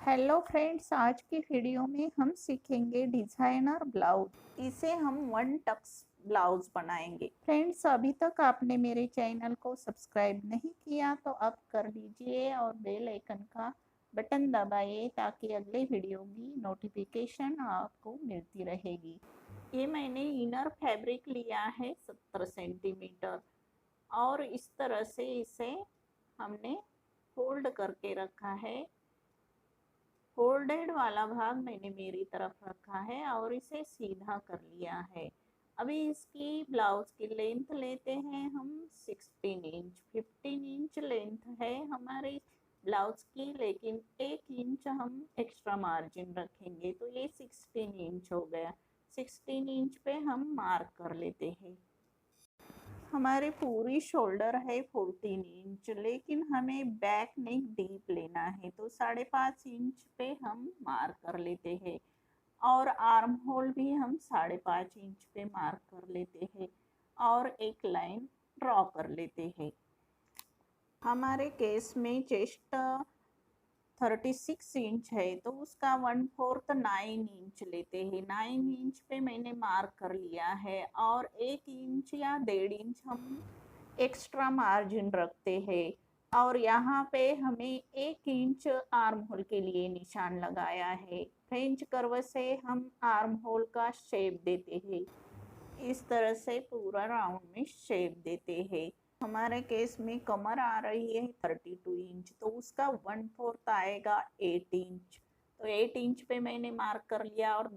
Hello friends, आज की video में हम सीखेंगे डिज़ाइनर ब्लाउज। इसे हम वन टक्स ब्लाउज बनाएंगे। फ्रेंड्स, अभी तक आपने मेरे चैनल को सब्सक्राइब नहीं किया तो अब कर लीजिए और बेल आइकन का बटन दबाइए ताकि अगले वीडियो की नोटिफिकेशन आपको मिलती रहेगी। ये मैंने इनर फैब्रिक लिया है 70 सेंटीमीटर और इस तरह से इसे हमने फोल्ड करके रखा है। फोल्डेड वाला भाग मैंने मेरी तरफ रखा है और इसे सीधा कर लिया है। अभी इसकी ब्लाउज की लेंथ लेते हैं हम 16 इंच। 15 इंच लेंथ है हमारी ब्लाउज की, लेकिन 1 इंच हम एक्स्ट्रा मार्जिन रखेंगे तो ये 16 इंच हो गया। 16 इंच पे हम मार्क कर लेते हैं। हमारी पूरी शोल्डर है 14 इंच, लेकिन हमें बैक नेक डीप लेना है तो 5.5 इंच पे हम मार्क कर लेते हैं और आर्म होल भी हम 5.5 इंच पे मार्क कर लेते हैं और एक लाइन ड्रॉ कर लेते हैं। हमारे केस में चेस्ट 36 इंच है तो उसका 1/4 9 इंच लेते हैं। 9 इंच पे मैंने मार्क कर लिया है और 1 इंच या 1.5 इंच हम एक्स्ट्रा मार्जिन रखते हैं और यहाँ पे हमें 1 इंच आर्म होल के लिए निशान लगाया है। फ्रेंच कर्व से हम आर्म होल का शेप देते हैं। इस तरह से पूरा राउंड में शेप देते हैं। हमारे केस में कमर आ रही है 32 इंच तो उसका 1/4 आएगा 8 इंच। तो 8 इंच पे मैंने मार्क कर लिया और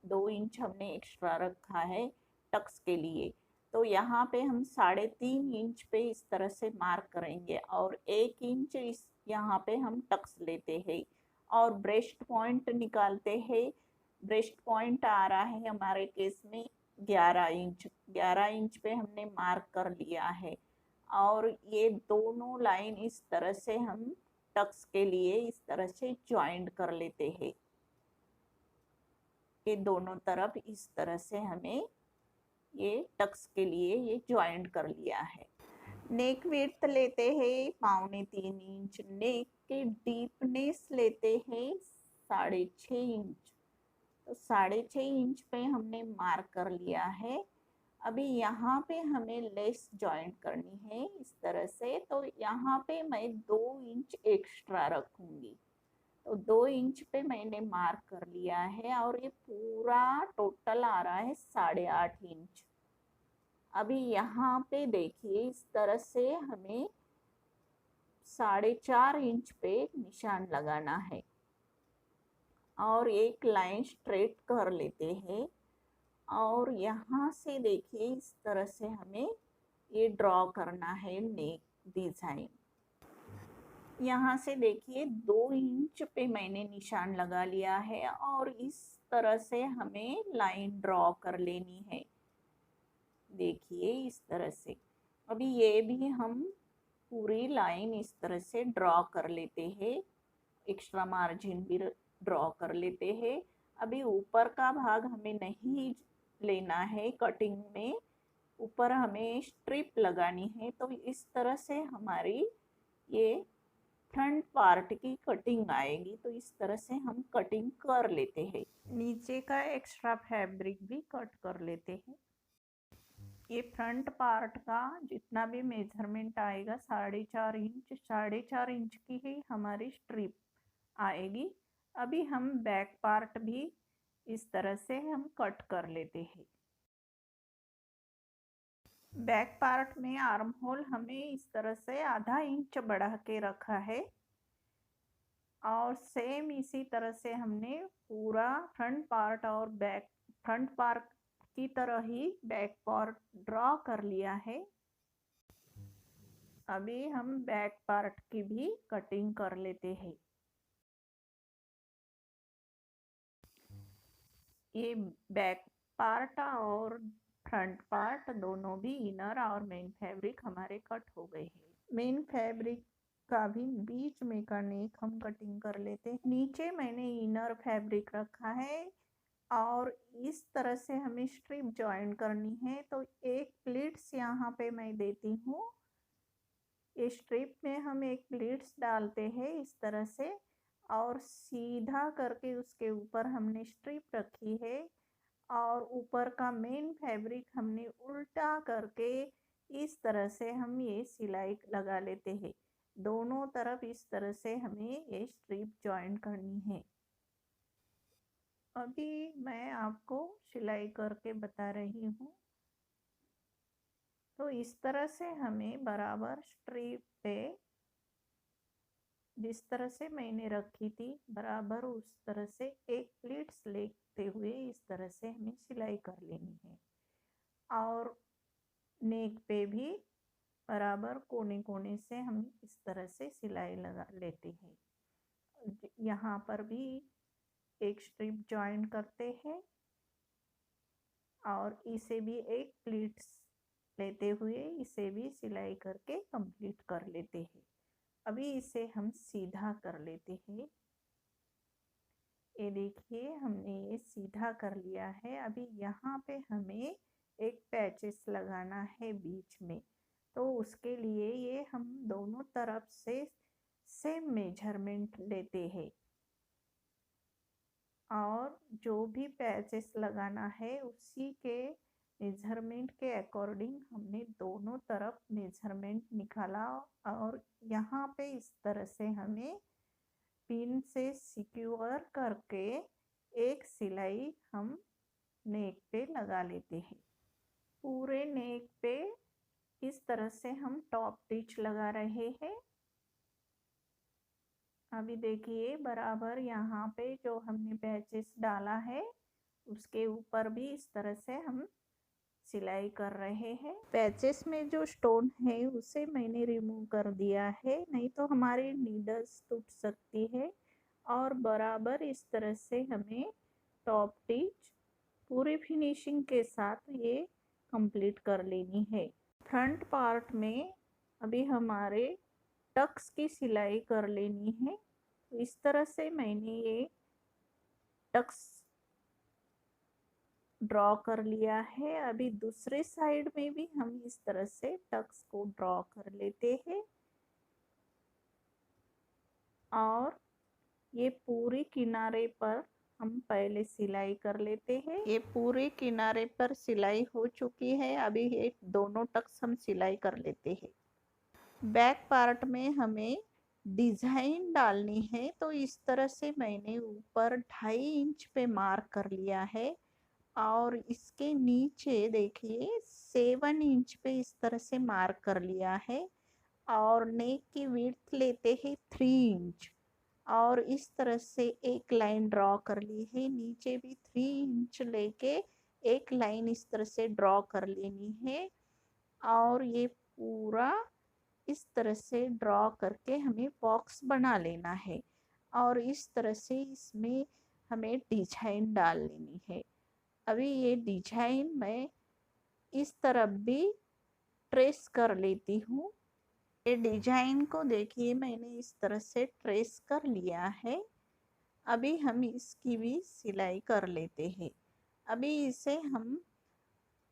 2 इंच हमने एक्स्ट्रा रखा है टक्स के लिए। तो यहाँ पे हम 3.5 इंच पे इस तरह से मार्क करेंगे और 1 इंच इस यहाँ पे हम टक्स लेते हैं और ब्रेस्ट पॉइंट निकालते हैं। ब्रेस्ट पॉइंट आ रहा है हमारे केस में 11 इंच। 11 इंच पे हमने मार्क कर लिया है और ये दोनों लाइन इस तरह से हम टक्स के लिए इस तरह से ज्वाइंट कर लेते हैं। ये दोनों तरफ इस तरह से हमें ये टक्स के लिए ये ज्वाइंट कर लिया है। नेक विड्थ लेते हैं 3.25 इंच। नेक के डीपनेस लेते हैं 6.5 इंच। तो 6.5 इंच पे हमने मार्क कर लिया है। अभी यहाँ पे हमें लेस जॉइंट करनी है इस तरह से, तो यहाँ पे मैं 2 इंच एक्स्ट्रा रखूंगी। तो 2 इंच पे मैंने मार्क कर लिया है और ये पूरा टोटल आ रहा है 8.5 इंच। अभी यहाँ पे देखिए इस तरह से हमें 4.5 इंच पे निशान लगाना है और एक लाइन स्ट्रेट कर लेते हैं और यहाँ से देखिए इस तरह से हमें ये ड्रॉ करना है नेक डिजाइन। यहाँ से देखिए 2 इंच पे मैंने निशान लगा लिया है और इस तरह से हमें लाइन ड्रॉ कर लेनी है। देखिए इस तरह से अभी ये भी हम पूरी लाइन इस तरह से ड्रॉ कर लेते हैं। एक्स्ट्रा मार्जिन भी ड्रॉ कर लेते हैं। अभी ऊपर का भाग हमें नहीं लेना है कटिंग में, ऊपर हमें स्ट्रिप लगानी है तो इस तरह से हमारी ये फ्रंट पार्ट की कटिंग आएगी। तो इस तरह से हम कटिंग कर लेते हैं। नीचे का एक्स्ट्रा फैब्रिक भी कट कर लेते हैं। ये फ्रंट पार्ट का जितना भी मेजरमेंट आएगा 4.5 इंच, 4.5 इंच की ही हमारी स्ट्रिप आएगी। अभी हम बैक पार्ट भी इस तरह से हम कट कर लेते हैं। बैक पार्ट में आर्म होल हमें इस तरह से ½ इंच बढ़ा के रखा है और सेम इसी तरह से हमने पूरा फ्रंट पार्ट और बैक फ्रंट पार्ट की तरह ही बैक पार्ट ड्रॉ कर लिया है। अभी हम बैक पार्ट की भी कटिंग कर लेते हैं। ये बैक पार्ट और फ्रंट पार्ट दोनों भी इनर और मेन फैब्रिक हमारे कट हो गए हैं। मेन फैब्रिक का भी बीच में का नेक हम कटिंग कर लेते हैं। नीचे मैंने इनर फैब्रिक रखा है और इस तरह से हमें स्ट्रिप ज्वाइन करनी है तो एक प्लीट्स यहाँ पे मैं देती हूँ। ये स्ट्रिप में हम एक प्लीट्स डालते हैं इस तरह से और सीधा करके उसके ऊपर हमने स्ट्रिप रखी है और ऊपर का मेन फैब्रिक हमने उल्टा करके इस तरह से हम ये सिलाई लगा लेते हैं। दोनों तरफ इस तरह से हमें ये स्ट्रिप जॉइन करनी है। अभी मैं आपको सिलाई करके बता रही हूँ। तो इस तरह से हमें बराबर स्ट्रिप पे जिस तरह से मैंने रखी थी बराबर उस तरह से एक प्लीट्स लेते हुए इस तरह से हमें सिलाई कर लेनी है। और नेक पे भी बराबर कोने कोने से हम इस तरह से सिलाई लगा लेते हैं। यहाँ पर भी एक स्ट्रिप जॉइन करते हैं और इसे भी एक प्लीट्स लेते हुए इसे भी सिलाई करके कंप्लीट कर लेते हैं। अभी इसे हम सीधा कर लेते हैं। ये देखिए हमने ये सीधा कर लिया है। अभी यहाँ पे हमें एक पैचेस लगाना है बीच में, तो उसके लिए ये हम दोनों तरफ से सेम मेजरमेंट लेते हैं और जो भी पैचेस लगाना है उसी के मेजरमेंट के अकॉर्डिंग हमने दोनों तरफ मेजरमेंट निकाला और यहाँ पे इस तरह से हमें पिन से सिक्योर करके एक सिलाई हम नेक पे लगा लेते हैं। पूरे नेक पे इस तरह से हम टॉप स्टिच लगा रहे हैं। अभी देखिए बराबर यहाँ पे जो हमने पैचेस डाला है उसके ऊपर भी इस तरह से हम सिलाई कर रहे हैं। पैचेस में जो स्टोन है उसे मैंने रिमूव कर दिया है, नहीं तो हमारी नीडल्स टूट सकती है। और बराबर इस तरह से हमें टॉप स्टिच पूरी फिनिशिंग के साथ ये कंप्लीट कर लेनी है। फ्रंट पार्ट में अभी हमारे टक्स की सिलाई कर लेनी है। तो इस तरह से मैंने ये टक्स ड्रॉ कर लिया है। अभी दूसरे साइड में भी हम इस तरह से टक्स को ड्रॉ कर लेते हैं और ये पूरी किनारे पर हम पहले सिलाई कर लेते हैं। ये पूरे किनारे पर सिलाई हो चुकी है। अभी ये दोनों टक्स हम सिलाई कर लेते हैं। बैक पार्ट में हमें डिजाइन डालनी है, तो इस तरह से मैंने ऊपर 2.5 इंच पे मार्क कर लिया है और इसके नीचे देखिए 7 इंच पे इस तरह से मार्क कर लिया है और नेक की विड्थ लेते हैं 3 इंच और इस तरह से एक लाइन ड्रॉ कर ली है। नीचे भी 3 इंच लेके एक लाइन इस तरह से ड्रॉ कर लेनी है और ये पूरा इस तरह से ड्रॉ करके हमें बॉक्स बना लेना है और इस तरह से इसमें हमें डिजाइन डाल लेनी है। अभी ये डिजाइन मैं इस तरफ भी ट्रेस कर लेती हूँ। ये डिजाइन को देखिए मैंने इस तरह से ट्रेस कर लिया है। अभी हम इसकी भी सिलाई कर लेते हैं। अभी इसे हम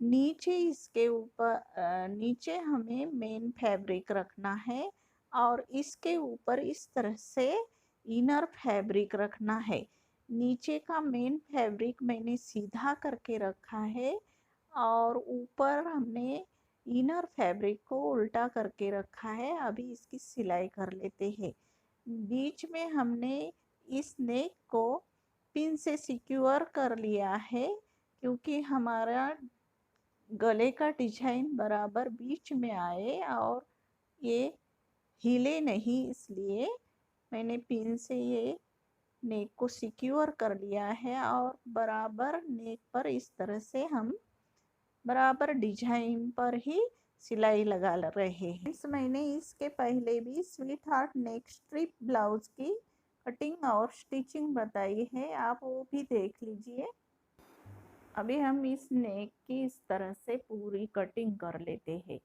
नीचे इसके ऊपर नीचे हमें मेन फैब्रिक रखना है और इसके ऊपर इस तरह से इनर फैब्रिक रखना है। नीचे का मेन फैब्रिक मैंने सीधा करके रखा है और ऊपर हमने इनर फैब्रिक को उल्टा करके रखा है। अभी इसकी सिलाई कर लेते हैं। बीच में हमने इस नेक को पिन से सिक्योर कर लिया है क्योंकि हमारा गले का डिजाइन बराबर बीच में आए और ये हिले नहीं, इसलिए मैंने पिन से ये नेक को सिक्योर कर लिया है और बराबर नेक पर इस तरह से हम बराबर डिजाइन पर ही सिलाई लगा रहे हैं। मैंने इसके पहले भी स्वीट हार्ट नेक स्ट्रिप ब्लाउज की कटिंग और स्टिचिंग बताई है, आप वो भी देख लीजिए। अभी हम इस नेक की इस तरह से पूरी कटिंग कर लेते हैं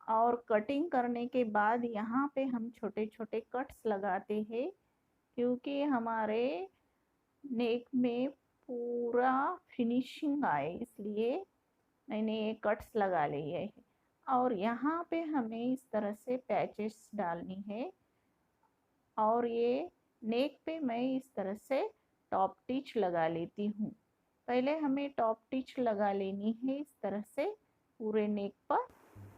और कटिंग करने के बाद यहाँ पे हम छोटे छोटे कट्स लगाते हैं क्योंकि हमारे नेक में पूरा फिनिशिंग आए, इसलिए मैंने ये कट्स लगा लिए है। और यहाँ पे हमें इस तरह से पैचेस डालनी है और ये नेक पे मैं इस तरह से टॉप टिच लगा लेती हूँ। पहले हमें टॉप टिच लगा लेनी है इस तरह से पूरे नेक पर।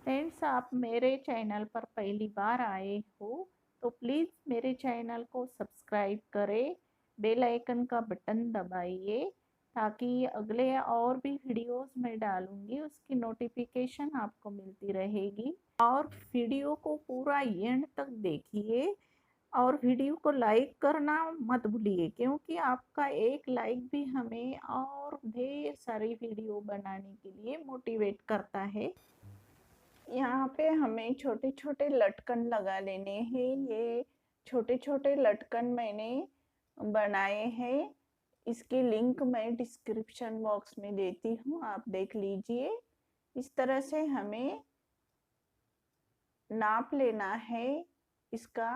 फ्रेंड्स, आप मेरे चैनल पर पहली बार आए हो तो प्लीज़ मेरे चैनल को सब्सक्राइब करें, बेल आइकन का बटन दबाइए ताकि अगले और भी वीडियोस मैं डालूंगी उसकी नोटिफिकेशन आपको मिलती रहेगी। और वीडियो को पूरा एंड तक देखिए और वीडियो को लाइक करना मत भूलिए, क्योंकि आपका एक लाइक भी हमें और ढेर सारी वीडियो बनाने के लिए मोटिवेट करता है। यहाँ पे हमें छोटे छोटे लटकन लगा लेने हैं। ये छोटे छोटे लटकन मैंने बनाए हैं, इसकी लिंक मैं डिस्क्रिप्शन बॉक्स में देती हूँ, आप देख लीजिए। इस तरह से हमें नाप लेना है इसका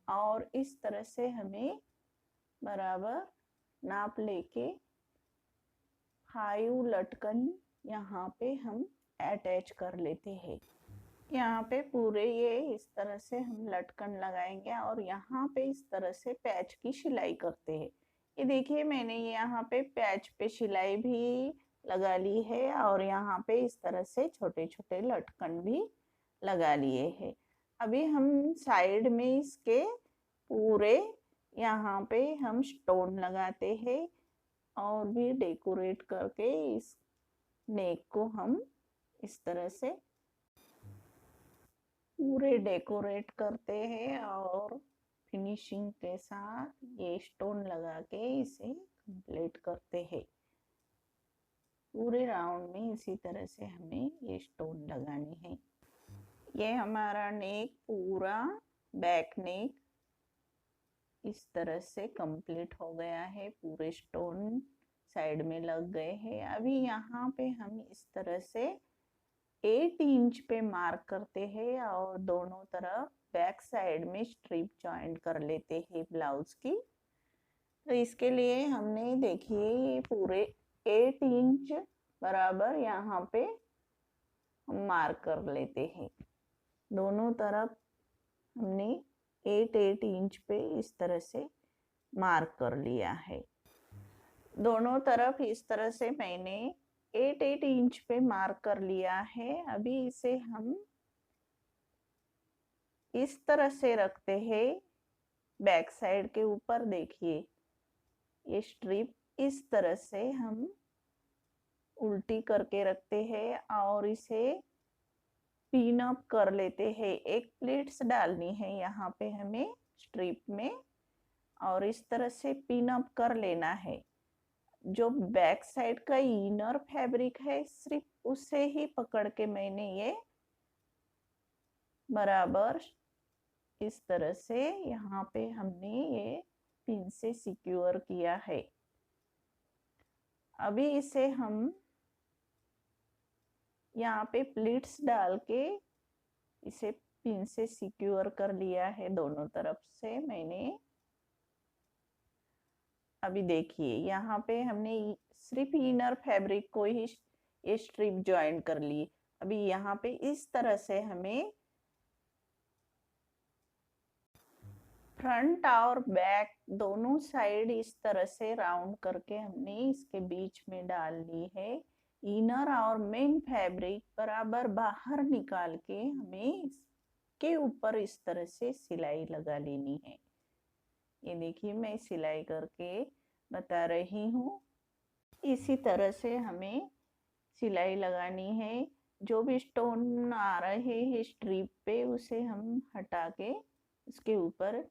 और इस तरह से हमें बराबर नाप लेके 5 लटकन यहाँ पे हम अटैच कर लेते हैं। यहाँ पे पूरे ये इस तरह से हम लटकन लगाएंगे और यहाँ पे इस तरह से पैच की सिलाई करते हैं। ये देखिए मैंने यहाँ पे पैच पे सिलाई भी लगा ली है और यहाँ पे इस तरह से छोटे छोटे लटकन भी लगा लिए हैं। अभी हम साइड में इसके पूरे यहाँ पे हम स्टोन लगाते हैं और भी डेकोरेट करके इस नेक को हम इस तरह से पूरे डेकोरेट करते हैं और फिनिशिंग के साथ ये स्टोन लगा के इसे कंप्लीट करते हैं। पूरे राउंड में इसी तरह से हमें ये स्टोन लगानी है। ये हमारा नेक पूरा बैक नेक इस तरह से कंप्लीट हो गया है। पूरे स्टोन साइड में लग गए हैं। अभी यहाँ पे हम इस तरह से 8 इंच पे मार्क करते हैं और दोनों तरफ बैक साइड में स्ट्रिप जॉइंट कर लेते हैं ब्लाउज की। तो इसके लिए हमने देखिए ये पूरे 8 इंच बराबर यहाँ पे मार्क कर लेते हैं। दोनों तरफ हमने 8 इंच पे इस तरह से मार्क कर लिया है। दोनों तरफ इस तरह से मैंने 8 इंच पे मार्क कर लिया है। अभी इसे हम इस तरह से रखते हैं बैक साइड के ऊपर। देखिए ये स्ट्रिप इस तरह से हम उल्टी करके रखते हैं और इसे पिन अप कर लेते हैं। एक प्लेट्स डालनी है यहाँ पे हमें स्ट्रिप में और इस तरह से पिन अप कर लेना है। जो बैक साइड का इनर फैब्रिक है सिर्फ उसे ही पकड़ के मैंने ये बराबर इस तरह से यहाँ पे हमने ये पिन से सिक्योर किया है। अभी इसे हम यहाँ पे प्लीट्स डाल के इसे पिन से सिक्योर कर लिया है दोनों तरफ से मैंने। अभी देखिए यहाँ पे हमने सिर्फ इनर फैब्रिक को ही ये स्ट्रिप ज्वाइन कर ली। अभी यहाँ पे इस तरह से हमें फ्रंट और बैक दोनों साइड इस तरह से राउंड करके हमने इसके बीच में डाल ली है। इनर और मेन फैब्रिक बराबर बाहर निकाल के हमें इसके ऊपर इस तरह से सिलाई लगा लेनी है। ये देखिए मैं सिलाई करके बता रही हूँ। इसी तरह से हमें सिलाई लगानी है। जो भी स्टोन आ रहे हैं स्ट्रिप पे उसे हम हटा के उसके ऊपर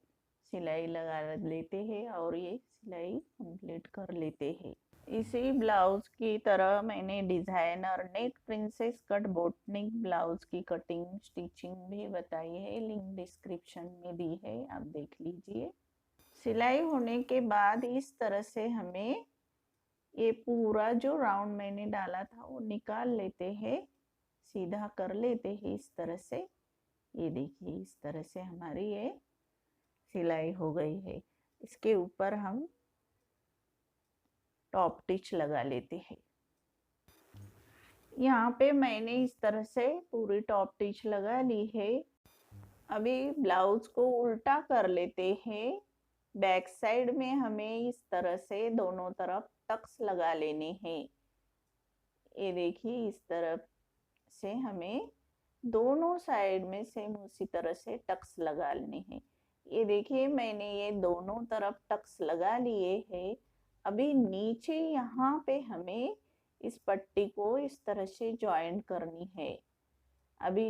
सिलाई लगा लेते हैं और ये सिलाई कंप्लीट कर लेते हैं। इसी ब्लाउज की तरह मैंने डिजाइनर नेक प्रिंसेस कट बोटनिक ब्लाउज की कटिंग स्टिचिंग भी बताई है, लिंक डिस्क्रिप्शन में दी है, आप देख लीजिए। सिलाई होने के बाद इस तरह से हमें ये पूरा जो राउंड मैंने डाला था वो निकाल लेते हैं, सीधा कर लेते हैं इस तरह से। ये देखिए इस तरह से हमारी ये सिलाई हो गई है। इसके ऊपर हम टॉप टिच लगा लेते हैं। यहाँ पे मैंने इस तरह से पूरी टॉप टिच लगा ली है। अभी ब्लाउज को उल्टा कर लेते हैं। बैक साइड में हमें इस तरह से दोनों तरफ टक्स लगा लेने हैं। ये देखिए, इस तरफ से हमें दोनों साइड में सेम उसी तरह से टक्स लगा लेने हैं। ये देखिए, मैंने ये दोनों तरफ टक्स लगा लिए हैं। अभी नीचे यहाँ पे हमें इस पट्टी को इस तरह से ज्वाइन करनी है। अभी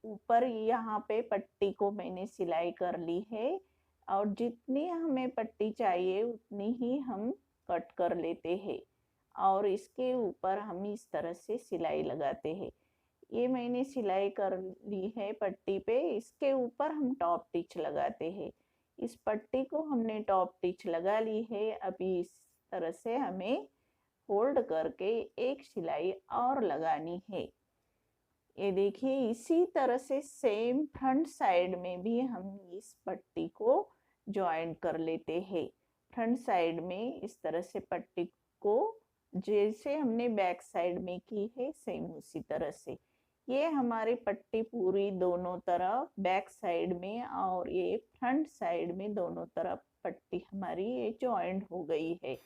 ऊपर यहाँ पे पट्टी को मैंने सिलाई कर ली है, और जितनी हमें पट्टी चाहिए उतनी ही हम कट कर लेते हैं, और इसके ऊपर हम इस तरह से सिलाई लगाते हैं। ये मैंने सिलाई कर ली है पट्टी पे। इसके ऊपर हम टॉप स्टिच लगाते हैं। इस पट्टी को हमने टॉप स्टिच लगा ली है। अभी इस तरह से हमें फोल्ड करके एक सिलाई और लगानी है। ये देखिए, इसी तरह से सेम फ्रंट साइड में भी हम इस पट्टी को ज्वाइन कर लेते हैं। फ्रंट साइड में इस तरह से पट्टी को जैसे हमने बैक साइड में की है सेम उसी तरह से। ये हमारी पट्टी पूरी दोनों तरफ बैक साइड में और ये फ्रंट साइड में दोनों तरफ पट्टी हमारी ये ज्वाइंट हो गई है।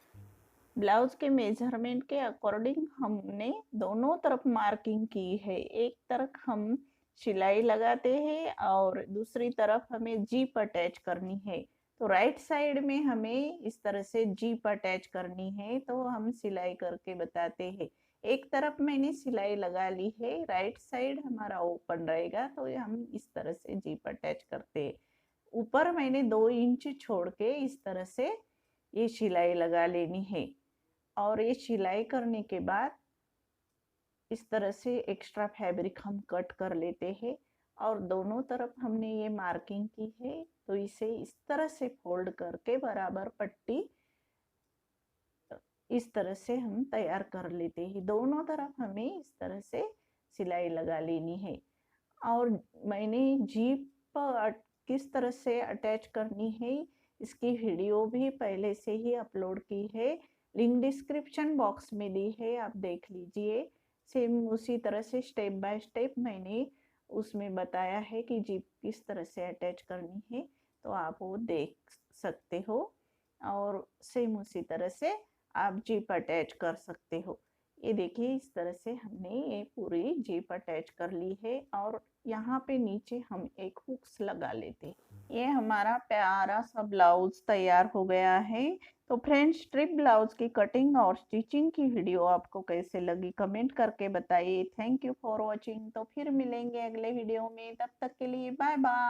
ब्लाउज के मेजरमेंट के अकॉर्डिंग हमने दोनों तरफ मार्किंग की है। एक तरफ हम सिलाई लगाते हैं और दूसरी तरफ हमें जीप अटैच करनी है। तो राइट साइड में हमें इस तरह से जीप अटैच करनी है, तो हम सिलाई करके बताते हैं। एक तरफ मैंने सिलाई लगा ली है, राइट साइड हमारा ओपन रहेगा, तो हम इस तरह से जीप अटैच करते हैं। ऊपर मैंने 2 इंच छोड़ के इस तरह से ये सिलाई लगा लेनी है, और ये सिलाई करने के बाद इस तरह से एक्स्ट्रा फैब्रिक हम कट कर लेते हैं, और दोनों तरफ हमने ये मार्किंग की है, तो इसे इस तरह से फोल्ड करके बराबर पट्टी इस तरह से हम तैयार कर लेते हैं। दोनों तरफ हमें इस तरह से सिलाई लगा लेनी है। और मैंने जीप किस तरह से अटैच करनी है इसकी वीडियो भी पहले से ही अपलोड की है, लिंक डिस्क्रिप्शन बॉक्स में दी है, आप देख लीजिए। सेम उसी तरह से स्टेप बाय स्टेप मैंने उसमें बताया है कि जीप किस तरह से अटैच करनी है, तो आप वो देख सकते हो, और सेम उसी तरह से आप जीप अटैच कर सकते हो। ये देखिए, इस तरह से हमने ये पूरी जीप अटैच कर ली है, और यहाँ पे नीचे हम एक हुक्स लगा लेते हैं। ये हमारा प्यारा सा ब्लाउज तैयार हो गया है। तो फ्रेंड्स, स्ट्रिप ब्लाउज की कटिंग और स्टिचिंग की वीडियो आपको कैसे लगी कमेंट करके बताइए। Thank you for watching. तो फिर मिलेंगे अगले वीडियो में, तब तक के लिए बाय बाय।